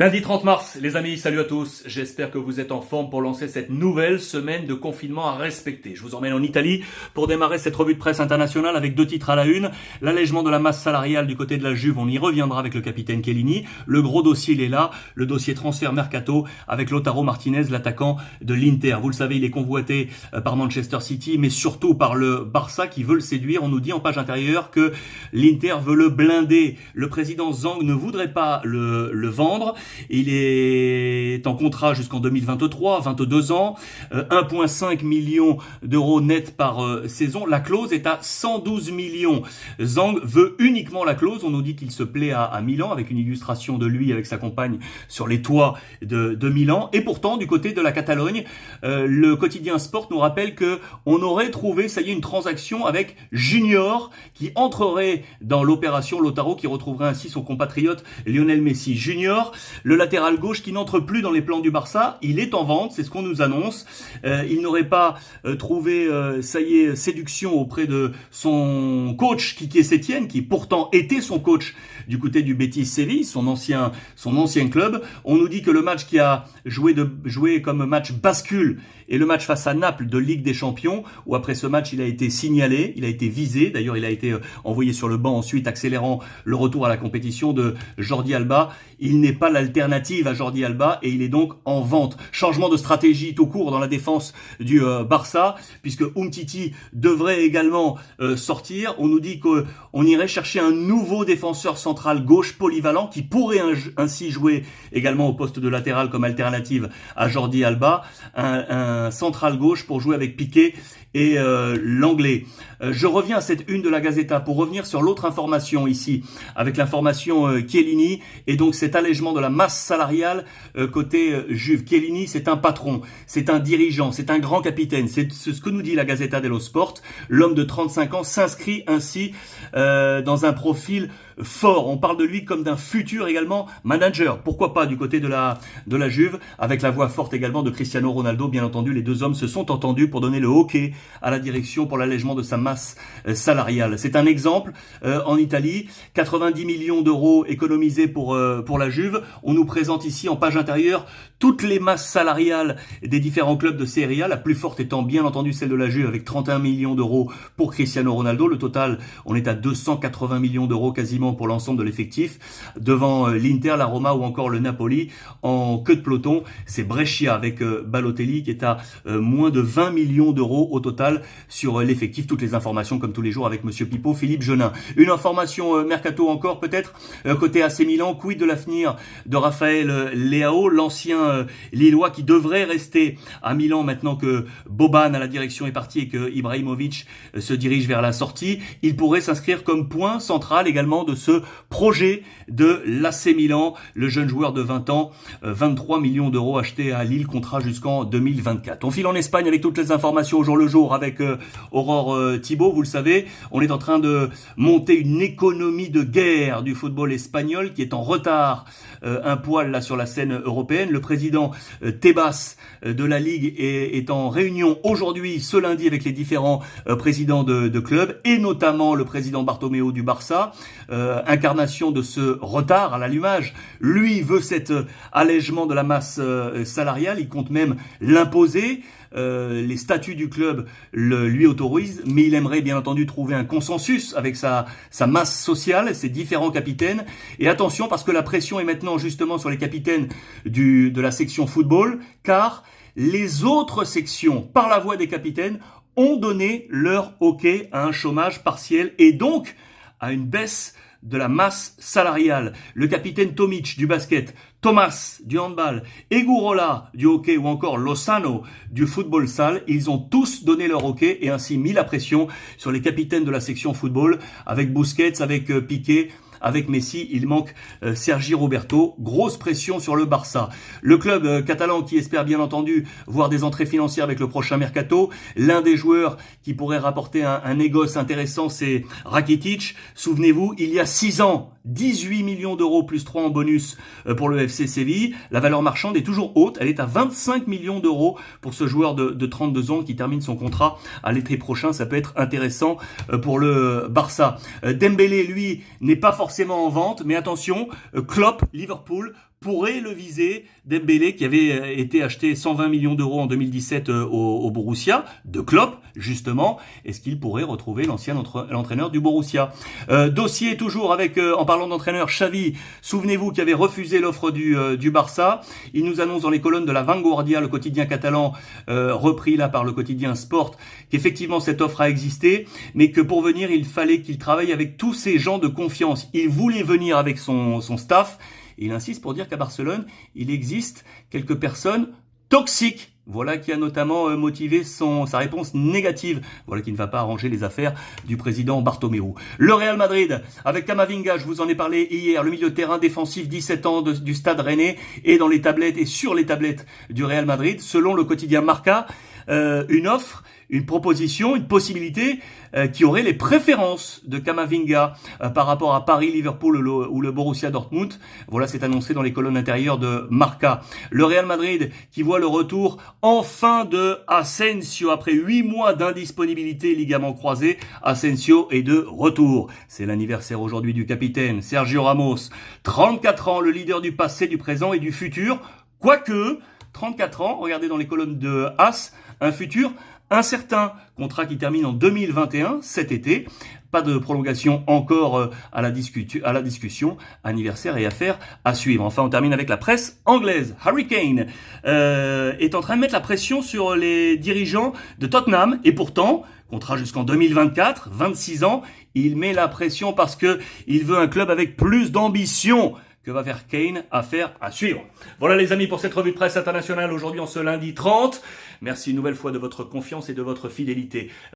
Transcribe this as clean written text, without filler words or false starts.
Lundi 30 mars, les amis, salut à tous. J'espère que vous êtes en forme pour lancer cette nouvelle semaine de confinement à respecter. Je vous emmène en Italie pour démarrer cette revue de presse internationale avec deux titres à la une. L'allègement de la masse salariale du côté de la Juve, on y reviendra avec le capitaine Chiellini. Le gros dossier, il est là, le dossier transfert mercato avec Lautaro Martinez, l'attaquant de l'Inter. Vous le savez, il est convoité par Manchester City, mais surtout par le Barça qui veut le séduire. On nous dit en page intérieure que l'Inter veut le blinder. Le président Zhang ne voudrait pas le vendre. Il est en contrat jusqu'en 2023, 22 ans, 1,5 million d'euros net par saison. La clause est à 112 millions. Zhang veut uniquement la clause. On nous dit qu'il se plaît à Milan avec une illustration de lui avec sa compagne sur les toits de Milan. Et pourtant, du côté de la Catalogne, le quotidien Sport nous rappelle que on aurait trouvé, ça y est, une transaction avec Junior qui entrerait dans l'opération Lautaro, qui retrouverait ainsi son compatriote Lionel Messi. Junior, le latéral gauche qui n'entre plus dans les plans du Barça, il est en vente, c'est ce qu'on nous annonce. Il n'aurait pas trouvé, ça y est, séduction auprès de son coach Quique Sétienne, qui pourtant était son coach du côté du Betis Séville, son ancien club. On nous dit que le match qui a joué comme match bascule est le match face à Naples de Ligue des Champions, où après ce match, il a été signalé, il a été visé. D'ailleurs, il a été envoyé sur le banc ensuite, accélérant le retour à la compétition de Jordi Alba. Il n'est pas l'alternative à Jordi Alba et il est donc en vente. Changement de stratégie tout court dans la défense du Barça, puisque Umtiti devrait également sortir. On nous dit qu'on irait chercher un nouveau défenseur central gauche polyvalent qui pourrait ainsi jouer également au poste de latéral comme alternative à Jordi Alba. Un central gauche pour jouer avec Piqué et l'anglais. Je reviens à cette une de la Gazzetta pour revenir sur l'autre information ici, avec l'information Chiellini et donc cet allègement de la masse salariale côté Juve. Chiellini, c'est un patron, c'est un dirigeant, c'est un grand capitaine, c'est ce que nous dit la Gazzetta dello Sport. L'homme de 35 ans s'inscrit ainsi dans un profil fort. On parle de lui comme d'un futur également manager. Pourquoi pas du côté de la Juve, avec la voix forte également de Cristiano Ronaldo. Bien entendu, les deux hommes se sont entendus pour donner le OK à la direction pour l'allègement de sa masse salariale. C'est un exemple en Italie, 90 millions d'euros économisés pour la Juve. On nous présente ici en page intérieure toutes les masses salariales des différents clubs de Serie A, la plus forte étant bien entendu celle de la Juve avec 31 millions d'euros pour Cristiano Ronaldo. Le total, on est à 280 millions d'euros quasiment pour l'ensemble de l'effectif. Devant l'Inter, la Roma ou encore le Napoli, en queue de peloton, c'est Brescia avec Balotelli qui est à moins de 20 millions d'euros au total sur l'effectif. Toutes les informations comme tous les jours avec Monsieur Pipo, Philippe Genin. Une information mercato encore peut-être, côté AC Milan, quid de l'avenir de Raphaël Leao, l'ancien Lillois qui devrait rester à Milan maintenant que Boban à la direction est parti et que Ibrahimovic se dirige vers la sortie. Il pourrait s'inscrire comme point central également de ce projet de l'AC Milan, le jeune joueur de 20 ans, 23 millions d'euros achetés à Lille, contrat jusqu'en 2024. On file en Espagne avec toutes les informations au jour le jour avec Aurore Thibault. Vous le savez, on est en train de monter une économie de guerre du football espagnol qui est en retard un poil là sur la scène européenne. Le président Tebas de la Ligue est en réunion aujourd'hui, ce lundi, avec les différents présidents de clubs et notamment le président Bartomeu du Barça, incarnation de ce retard à l'allumage. Lui veut cet allègement de la masse salariale, il compte même l'imposer. Les statuts du club lui autorisent, mais il aimerait bien entendu trouver un consensus avec sa masse sociale, ses différents capitaines. Et attention, parce que la pression est maintenant justement sur les capitaines de la section football, car les autres sections, par la voix des capitaines, ont donné leur OK à un chômage partiel et donc à une baisse de la masse salariale. Le capitaine Tomic du basket, Thomas du handball, Egurola du hockey ou encore Lozano du football salle, ils ont tous donné leur OK et ainsi mis la pression sur les capitaines de la section football avec Busquets, avec Piqué, avec Messi. Il manque Sergi Roberto. Grosse pression sur le Barça. Le club catalan qui espère bien entendu voir des entrées financières avec le prochain mercato. L'un des joueurs qui pourrait rapporter un négoce intéressant, c'est Rakitic. Souvenez-vous, il y a 6 ans, 18 millions d'euros plus 3 en bonus pour le FC Séville. La valeur marchande est toujours haute. Elle est à 25 millions d'euros pour ce joueur de 32 ans qui termine son contrat à l'été prochain. Ça peut être intéressant pour le Barça. Dembélé, lui, n'est pas forcément en vente, mais attention, Klopp, Liverpool, pourrait le viser. Dembélé, qui avait été acheté 120 millions d'euros en 2017 au Borussia, de Klopp, justement. Est-ce qu'il pourrait retrouver l'entraîneur du Borussia? Dossier toujours avec, en parlant d'entraîneur, Xavi, souvenez-vous, qui avait refusé l'offre du Barça. Il nous annonce dans les colonnes de la Vanguardia, le quotidien catalan, repris là par le quotidien Sport, qu'effectivement cette offre a existé, mais que pour venir, il fallait qu'il travaille avec tous ces gens de confiance. Il voulait venir avec son staff. Il insiste pour dire qu'à Barcelone, il existe quelques personnes toxiques. Voilà qui a notamment motivé sa réponse négative. Voilà qui ne va pas arranger les affaires du président Bartomeu. Le Real Madrid, avec Camavinga, je vous en ai parlé hier, le milieu de terrain défensif, 17 ans du Stade Rennais, est dans les tablettes et sur les tablettes du Real Madrid. Selon le quotidien Marca, une offre, une proposition, une possibilité qui aurait les préférences de Camavinga par rapport à Paris, Liverpool ou le Borussia Dortmund. Voilà, c'est annoncé dans les colonnes intérieures de Marca. Le Real Madrid qui voit le retour enfin de Asensio après 8 mois d'indisponibilité, ligament croisé. Asensio est de retour. C'est l'anniversaire aujourd'hui du capitaine Sergio Ramos. 34 ans, le leader du passé, du présent et du futur. Quoique, 34 ans, regardez dans les colonnes de As, un futur incertain, contrat qui termine en 2021, cet été. Pas de prolongation encore à la discussion, anniversaire et affaires à suivre. Enfin, on termine avec la presse anglaise. Harry Kane est en train de mettre la pression sur les dirigeants de Tottenham et pourtant, contrat jusqu'en 2024, 26 ans, il met la pression parce que il veut un club avec plus d'ambition. Que va faire Kane? Affaire à suivre. Voilà les amis pour cette revue de presse internationale aujourd'hui en ce lundi 30. Merci une nouvelle fois de votre confiance et de votre fidélité.